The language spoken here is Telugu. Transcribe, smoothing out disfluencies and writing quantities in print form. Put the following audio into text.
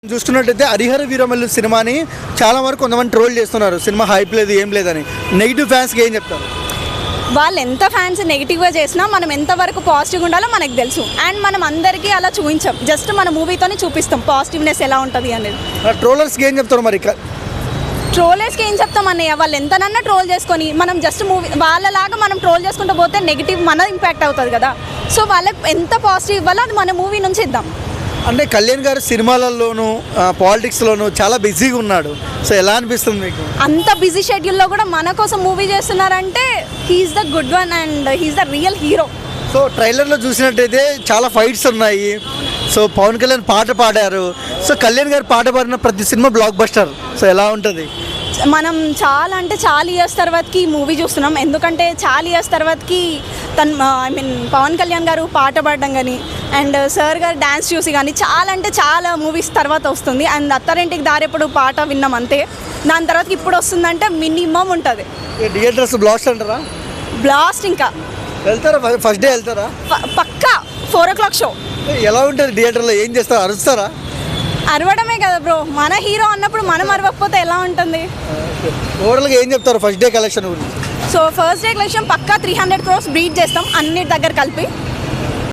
చూసుకున్నట్టయితే హరిహర వీరమల్లు సినిమాని చాలా వరకు కొంతమంది ట్రోల్ చేస్తున్నారు. సినిమా హైప్ లేదు ఏం లేదని. నెగిటివ్ ఫ్యాన్స్కి ఏం చెప్తారు? వాళ్ళు ఎంత ఫ్యాన్స్ నెగిటివ్గా చేసినా మనం ఎంతవరకు పాజిటివ్గా ఉండాలో మనకు తెలుసు. అండ్ మనం అందరికీ అలా చూపించాం, జస్ట్ మన మూవీతోనే చూపిస్తాం పాజిటివ్నెస్ ఎలా ఉంటుంది అనేది. ట్రోలర్స్కి ఏం చెప్తారు మరి? ట్రోలర్స్కి ఏం చెప్తాం అన్నయ్య, వాళ్ళు ఎంతనన్నా ట్రోల్ చేసుకొని మనం జస్ట్ మూవీ వాళ్ళలాగా మనం ట్రోల్ చేసుకుంటూ పోతే నెగిటివ్ మన ఇంపాక్ట్ అవుతుంది కదా. సో వాళ్ళకి ఎంత పాజిటివ్ ఇవ్వాలో అది మన మూవీ నుంచి ఇద్దాం. అంటే కళ్యాణ్ గారు సినిమాలలోనూ పాలిటిక్స్లోనూ చాలా బిజీగా ఉన్నాడు. సో ఎలా అనిపిస్తుంది మీకు? అంత బిజీ షెడ్యూల్లో కూడా మన కోసం మూవీ చేస్తున్నారంటే he's the good one and he's the real hero. So ట్రైలర్లో చూసినట్టయితే చాలా ఫైట్స్ ఉన్నాయి. సో పవన్ కళ్యాణ్ పాట పాడారు. సో కళ్యాణ్ గారు పాట పాడిన ప్రతి సినిమా బ్లాక్ బస్టర్. సో ఎలా ఉంటుంది? మనం చాలా అంటే చాలా ఇయర్స్ తర్వాతకి ఈ మూవీ చూస్తున్నాం. ఎందుకంటే చాలా ఇయర్స్ తర్వాతకి పవన్ కళ్యాణ్ గారు పాట పాడడం కానీ అండ్ సార్ గారు డ్యాన్స్ చూసి కానీ చాలా అంటే చాలా మూవీస్ తర్వాత వస్తుంది. అండ్ అత్తారింటికి దారెప్పుడు పాట విన్నాం అంతే. దాని తర్వాత ఇప్పుడు వస్తుందంటే మినిమం ఉంటుంది. థియేటర్స్ బ్లాస్ట్ అంటారా? బ్లాస్ట్. ఇంకా వెళ్తారా? ఫస్ట్ డే వెళ్తారా? పక్కా 4 o'clock షో. ఎలా ఉంటుంది థియేటర్లో? ఏం చేస్తారు? అరుస్తారా? అరవడమే కదా బ్రో, మన హీరో అన్నప్పుడు మనం అరవకపోతే ఎలా ఉంటుంది? ఓవరాల్గా ఏం చెప్తారు ఫస్ట్ డే కలెక్షన్ గురించి? సో ఫస్ట్ డే కలెక్షన్ పక్కా 300 crores బీట్ చేస్తాం అన్నిటి దగ్గర కలిపి.